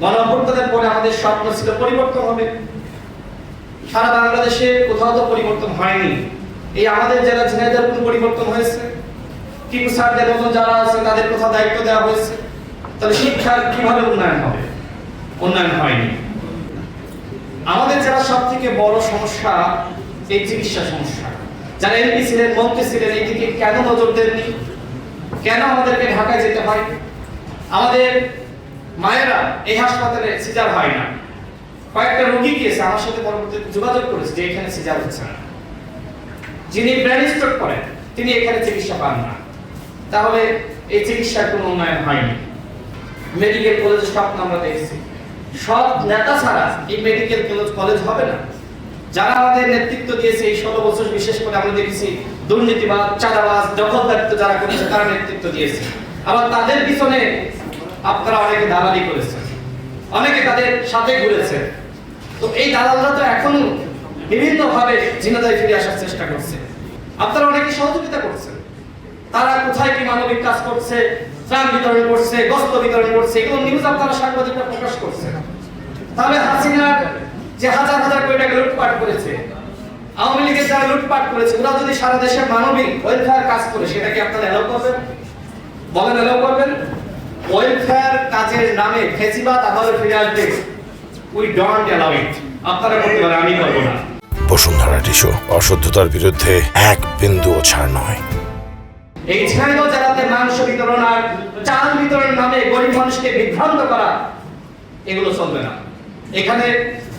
গণঅভ্যুত্থানের পরে আমাদের স্বপ্ন ছিল পরিবর্তন হবে। সারা বাংলাদেশে কোথাও তো পরিবর্তন হয়নি। এই আমাদের জেলা ঝিনাইদহের কোনো পরিবর্তন হয়েছে? টিপু স্যারদের মতন যারা আছে তাদের কোথাও দায়িত্ব দেওয়া হয়েছে? তাহলে শিক্ষার কিভাবে উন্নয়ন হবে? উন্নয়ন হয়নি। আমাদের জেলার সব থেকে বড় সমস্যা এই চিকিৎসা সমস্যা। যারা এমপি ছিলেন, মন্ত্রী ছিলেন, এই দিকে কেন নজর দেননি? কেন আমাদেরকে ঢাকায় যেতে হয়? আমাদের মায়েরা এই হাসপাতালে সিজার হয় না। কয়েকটা রোগী গিয়েছে আমার সাথে পরবর্তীতে যোগাযোগ করেছে যে এখানে সিজার হচ্ছে না। যিনি ব্রেন স্ট্রোক করেন তিনি এখানে চিকিৎসা পান না। তাহলে এই চিকিৎসার কোনো উন্নয়ন হয়নি। মেডিকেল কলেজের স্বপ্ন আমরা দেখছি, সব নেতা ছাড়া এই মেডিকেল কলেজ হবে না। যারা আমাদের নেতৃত্ব দিয়েছে এই 16 বছর, বিশেষ করে আমরা দেখেছি দুর্নীতিবাজ, চাঁদাবাজ, দখলদারিত্ব যারা করেছে তারা নেতৃত্ব দিয়েছে। আবার তাদের পিছনে আপনারা অনেকে দালালি করেছেন, অনেকে তাদের সাথে ঘুরেছে। তো এই দালালরা তো এখনো বিভিন্ন ভাবে ঝিনাইদহে ফিরে আসার চেষ্টা করছে। আপনারা অনেকে সহযোগিতা করছেন। তারা কোথায় কি মানবিক কাজ করছে, ত্রাণ বিতরণ করছে, গোস্ত বিতরণ করছে, এগুলো নিউজ আপনারা সাংবাদিকরা প্রকাশ করছেন। তাহলে হাসিনার যে হাজার হাজার কোটি টাকা লুটপাট করেছে, আওয়ামী লীগের যারা লুটপাট করেছে, ওরা যদি সারা দেশে মানবিক ওয়েলফেয়ার কাজ করে সেটা কি আপনারা এলাও করবেন? বলেন এলাও করবেন? ওয়েলফেয়ার কাজের নামে ফেসিবাদ আবারও ফিরে আসবে। উই ডোন্ট অ্যালাউ ইট। আপনারা করতে পারেন, আমি করব না। বসুন্ধরা টিস্যু অশুদ্ধতার বিরুদ্ধে এক বিন্দুও ছাড় নয়। এই ঝিনাইদহ জেলাতে মাংস বিতরণ আর চাল বিতরণ নামে গরিব মানুষকে বিভ্রান্ত করা, এগুলো চলবে না। এখানে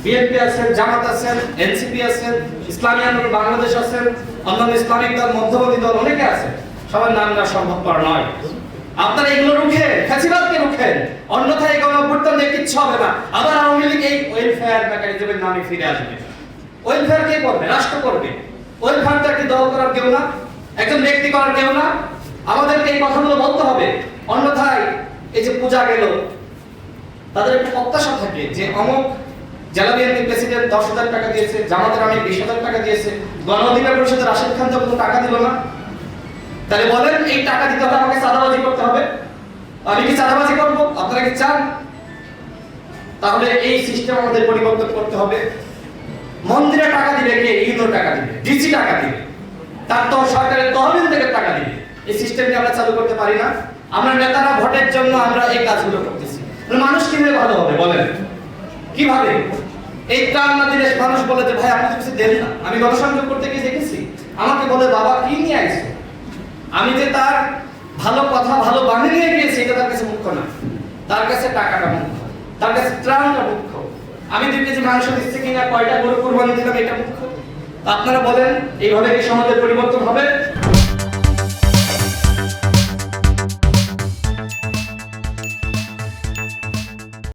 বিএনপি আছেন, জামাত আছেন, এনসিপি আছেন, ইসলামী আন্দোলন বাংলাদেশ আছেন, অন্যান্য ইসলামিক দল, মধ্যপন্থী দল অনেকে আছে। সবার নাম না সম্ভবপর নয়। আপনারা এগুলো রুখেন, ফ্যাসিবাদকে রুখেন, অন্যথায় গণঅভ্যুত্থান দিয়ে কিচ্ছু হবে না। আবার আওয়ামী লীগ এই ওয়েলফেয়ার মেকানিজমের নামে ফিরে আসবে। ওয়েলফেয়ার কে করবে? রাষ্ট্র করবে। ওয়েলফেয়ারটা কি দল করার কেউ না, একজন ব্যক্তি করার কেউ না। আমাদেরকে এই কথাগুলো বলতে হবে, অন্যথায় এই যে পূজা গেল, তাদের একটা প্রত্যাশা থাকে যে অমুক জেলা বিএনপি প্রেসিডেন্ট 10,000 টাকা দিয়েছে, জামাতের আমি 20,000 টাকা দিয়েছে, গণ অধিকার পরিষদের রাশেদ খান তো কোনো টাকা দিল না। তাহলে বলেন এই টাকা দিতে হলে আমাকে চাঁদাবাজি করতে হবে? আমি কি চাঁদাবাজি করব? আপনারা কি চান? তাহলে এই সিস্টেম আমাদের পরিবর্তন করতে হবে। মন্দিরে টাকা দিবে কে? ইউনো টাকা দিবে, ডিসি টাকা দিবে, তার তো সরকারের তহবিল থেকে টাকা দিবে। এই সিস্টেমকে আমরা চালু করতে পারি না। আমরা নেতারা ভোটের জন্য আমরা এই কাজগুলো করতেছি। মানুষ কিভাবে ভালো হবে বলেন? কিভাবে? এই ত্রাণ না দিলে মানুষ বলে যে ভাই আপনি তো কিছু দেন না। আমি গণসংযোগ করতে গিয়ে দেখেছি, আমাকে বলে বাবা কি নিয়ে আইছো? আমি যে তার ভালো কথা, ভালো বাণী নিয়ে গিয়েছি এটা তার কাছে মুখ্য না। তার কাছে টাকাটা মুখ্য, তার কাছে ত্রাণটা মুখ্য। আমি 2 কেজি মাংস দিচ্ছি কিনা, কয়টা গরু কুরবানি দিলাম এটা মুখ্য। আপনারা বলেন এইভাবে কি সমাজের পরিবর্তন হবে?